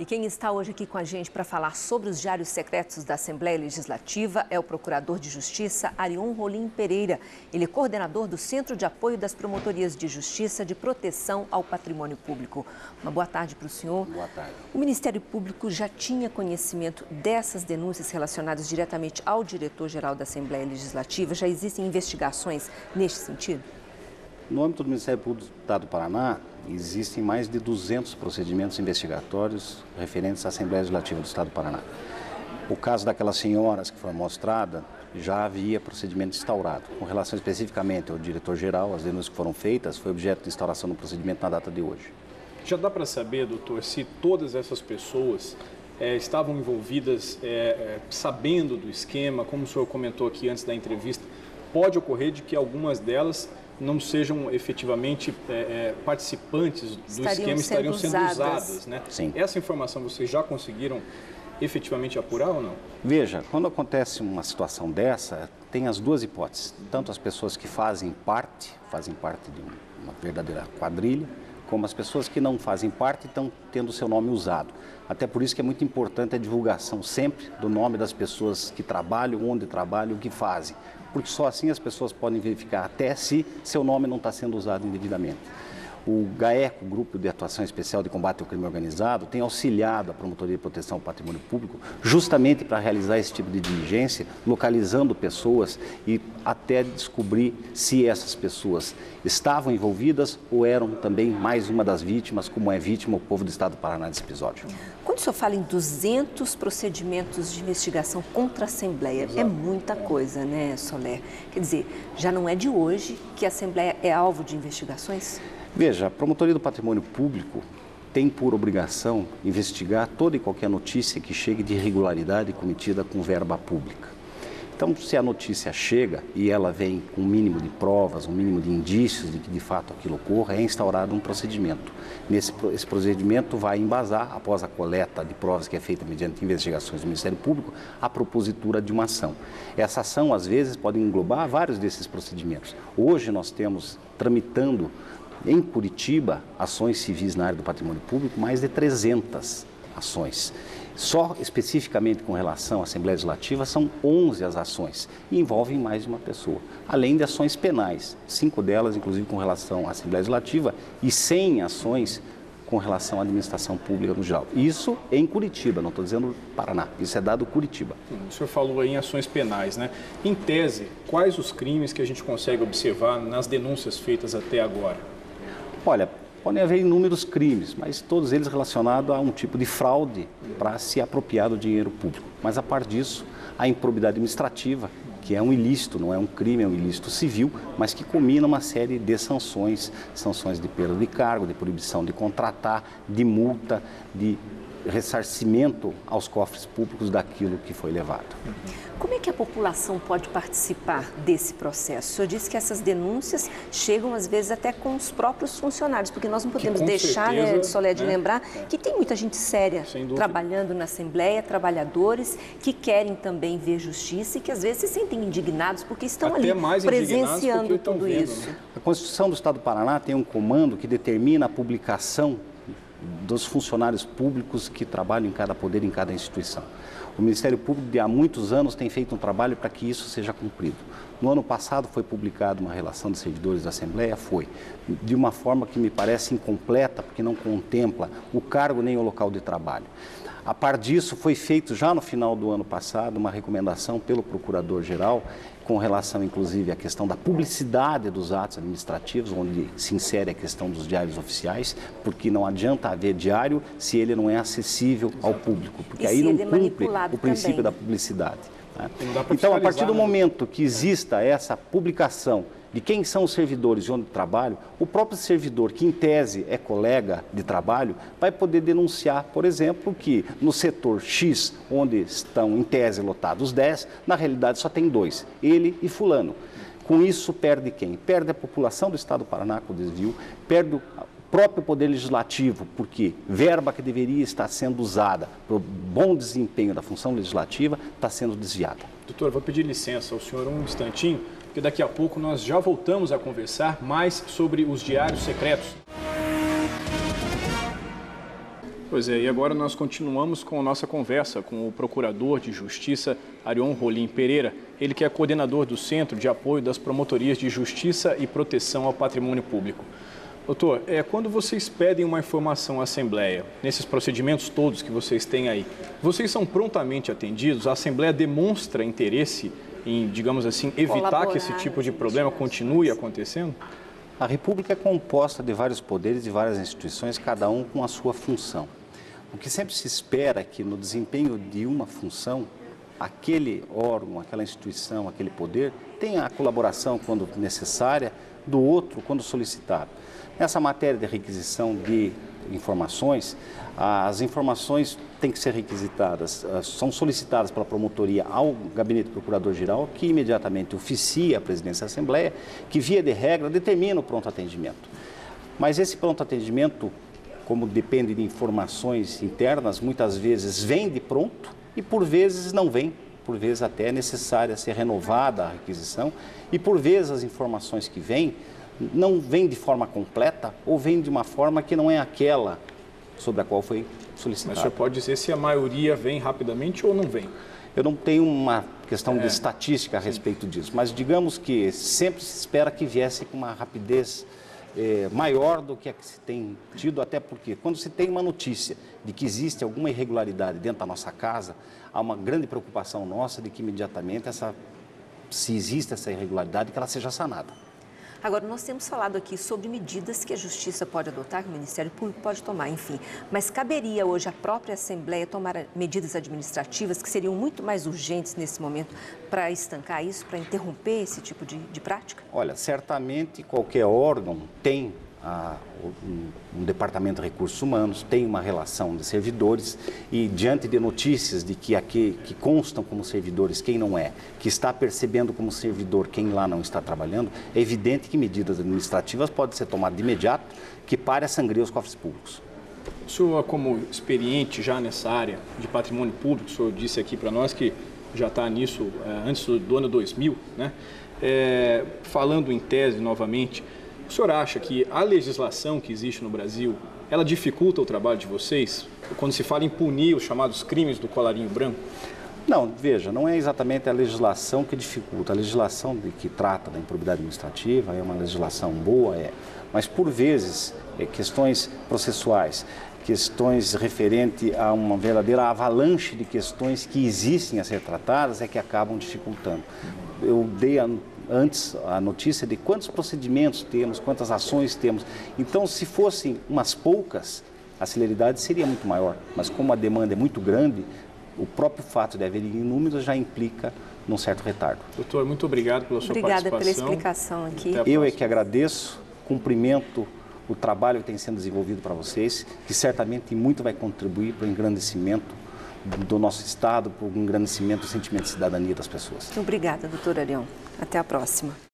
E quem está hoje aqui com a gente para falar sobre os diários secretos da Assembleia Legislativa é o Procurador de Justiça, Arion Rolim Pereira. Ele é coordenador do Centro de Apoio das Promotorias de Justiça de Proteção ao Patrimônio Público. Uma boa tarde para o senhor. Boa tarde. O Ministério Público já tinha conhecimento dessas denúncias relacionadas diretamente ao diretor-geral da Assembleia Legislativa? Já existem investigações neste sentido? No âmbito do Ministério Público do Estado do Paraná, existem mais de 200 procedimentos investigatórios referentes à Assembleia Legislativa do Estado do Paraná. O caso daquelas senhoras que foi mostrada, já havia procedimento instaurado. Com relação especificamente ao diretor-geral, as denúncias que foram feitas, foi objeto de instauração do procedimento na data de hoje. Já dá para saber, doutor, se todas essas pessoas estavam envolvidas sabendo do esquema, como o senhor comentou aqui antes da entrevista, pode ocorrer de que algumas delas não sejam efetivamente participantes do esquema, estariam sendo usadas, né? Sim. Essa informação vocês já conseguiram efetivamente apurar ou não? Veja, quando acontece uma situação dessa, tem as duas hipóteses. Tanto as pessoas que fazem parte de uma verdadeira quadrilha, como as pessoas que não fazem parte e estão tendo o seu nome usado. Até por isso que é muito importante a divulgação sempre do nome das pessoas que trabalham, onde trabalham, o que fazem. Porque só assim as pessoas podem verificar até se seu nome não está sendo usado indevidamente. O GAECO, Grupo de Atuação Especial de Combate ao Crime Organizado, tem auxiliado a Promotoria de Proteção ao Patrimônio Público justamente para realizar esse tipo de diligência, localizando pessoas e até descobrir se essas pessoas estavam envolvidas ou eram também mais uma das vítimas, como é vítima o povo do Estado do Paraná nesse episódio. Quando o senhor fala em 200 procedimentos de investigação contra a Assembleia, é muita coisa, né, Soler? Quer dizer, já não é de hoje que a Assembleia é alvo de investigações? Veja, a Promotoria do Patrimônio Público tem por obrigação investigar toda e qualquer notícia que chegue de irregularidade cometida com verba pública. Então, se a notícia chega e ela vem com um mínimo de provas, um mínimo de indícios de que de fato aquilo ocorra, é instaurado um procedimento. Esse procedimento vai embasar, após a coleta de provas que é feita mediante investigações do Ministério Público, a propositura de uma ação. Essa ação, às vezes, pode englobar vários desses procedimentos. Hoje nós temos tramitando em Curitiba, ações civis na área do patrimônio público, mais de 300 ações. Só especificamente com relação à Assembleia Legislativa, são 11 as ações e envolvem mais de uma pessoa. Além de ações penais, 5 delas, inclusive, com relação à Assembleia Legislativa e 100 ações com relação à administração pública no geral. Isso em Curitiba, não estou dizendo Paraná, isso é dado Curitiba. O senhor falou aí em ações penais, né? Em tese, quais os crimes que a gente consegue observar nas denúncias feitas até agora? Olha, podem haver inúmeros crimes, mas todos eles relacionados a um tipo de fraude para se apropriar do dinheiro público. Mas, a parte disso, a improbidade administrativa, que é um ilícito, não é um crime, é um ilícito civil, mas que combina uma série de sanções, sanções de perda de cargo, de proibição de contratar, de multa, de ressarcimento aos cofres públicos daquilo que foi levado. Como é que a população pode participar desse processo? O senhor disse que essas denúncias chegam, às vezes, até com os próprios funcionários, porque nós não podemos deixar, Soler, de lembrar que tem muita gente séria trabalhando na Assembleia, trabalhadores que querem também ver justiça e que, às vezes, se sentem indignados porque estão ali presenciando tudo isso. Né? A Constituição do Estado do Paraná tem um comando que determina a publicação dos funcionários públicos que trabalham em cada poder, em cada instituição. O Ministério Público, de há muitos anos, tem feito um trabalho para que isso seja cumprido. No ano passado foi publicada uma relação de servidores da Assembleia, de uma forma que me parece incompleta, porque não contempla o cargo nem o local de trabalho. A par disso, foi feito já no final do ano passado uma recomendação pelo Procurador-Geral com relação, inclusive, à questão da publicidade dos atos administrativos, onde se insere a questão dos diários oficiais, porque não adianta haver diário se ele não é acessível ao público, porque aí não cumpre o princípio da publicidade. Né? Então, a partir do momento que exista essa publicação de quem são os servidores e onde trabalham, o próprio servidor, que em tese é colega de trabalho, vai poder denunciar, por exemplo, que no setor X, onde estão em tese lotados 10, na realidade só tem 2, ele e fulano. Com isso, perde quem? Perde a população do Estado do Paraná com o desvio, perde o próprio Poder Legislativo, porque verba que deveria estar sendo usada para o bom desempenho da função legislativa está sendo desviada. Doutor, vou pedir licença ao senhor um instantinho, porque daqui a pouco nós já voltamos a conversar mais sobre os diários secretos. Pois é, e agora nós continuamos com a nossa conversa com o Procurador de Justiça, Arion Rolim Pereira, ele que é coordenador do Centro de Apoio das Promotorias de Justiça e Proteção ao Patrimônio Público. Doutor, quando vocês pedem uma informação à Assembleia, nesses procedimentos todos que vocês têm aí, vocês são prontamente atendidos? A Assembleia demonstra interesse em, digamos assim, evitar que esse tipo de problema continue acontecendo? A República é composta de vários poderes, de várias instituições, cada um com a sua função. O que sempre se espera é que no desempenho de uma função, aquele órgão, aquela instituição, aquele poder, tenha a colaboração, quando necessária, do outro, quando solicitado. Nessa matéria de requisição de informações, as informações têm que ser requisitadas, são solicitadas pela promotoria ao Gabinete do Procurador-Geral, que imediatamente oficia a presidência da Assembleia, que via de regra determina o pronto atendimento. Mas esse pronto atendimento, como depende de informações internas, muitas vezes vem de pronto e por vezes não vem. Por vezes até é necessária ser renovada a requisição e por vezes as informações que vêm não vêm de forma completa ou vêm de uma forma que não é aquela sobre a qual foi solicitada. Mas o senhor pode dizer se a maioria vem rapidamente ou não vem? Eu não tenho uma questão de estatística a respeito disso, mas digamos que sempre se espera que viesse com uma rapidez maior do que a que se tem tido, até porque quando se tem uma notícia de que existe alguma irregularidade dentro da nossa casa, há uma grande preocupação nossa de que imediatamente, se existe essa irregularidade, que ela seja sanada. Agora, nós temos falado aqui sobre medidas que a Justiça pode adotar, que o Ministério Público pode tomar, enfim. Mas caberia hoje à própria Assembleia tomar medidas administrativas que seriam muito mais urgentes nesse momento para estancar isso, para interromper esse tipo de prática? Olha, certamente qualquer órgão tem um departamento de recursos humanos, tem uma relação de servidores e diante de notícias de que constam como servidores quem não é, que está percebendo como servidor quem lá não está trabalhando, é evidente que medidas administrativas podem ser tomadas de imediato que pare a sangria os cofres públicos. O senhor, como experiente já nessa área de patrimônio público, o senhor disse aqui para nós que já está nisso antes do ano 2000, né? Falando em tese novamente, o senhor acha que a legislação que existe no Brasil, ela dificulta o trabalho de vocês quando se fala em punir os chamados crimes do colarinho branco? Não, veja, não é exatamente a legislação que dificulta. A legislação que trata da improbidade administrativa é uma legislação boa, mas por vezes questões processuais, questões referentes a uma verdadeira avalanche de questões que existem a ser tratadas é que acabam dificultando. Eu dei antes a notícia de quantos procedimentos temos, quantas ações temos. Então, se fossem umas poucas, a celeridade seria muito maior. Mas como a demanda é muito grande, o próprio fato de haver inúmeros já implica num certo retardo. Doutor, muito obrigado pela sua participação. Obrigada pela explicação aqui. Eu é que agradeço, cumprimento o trabalho que tem sendo desenvolvido para vocês, que certamente muito vai contribuir para o engrandecimento do nosso Estado, para o engrandecimento do sentimento de cidadania das pessoas. Obrigada, doutor Arion. Até a próxima.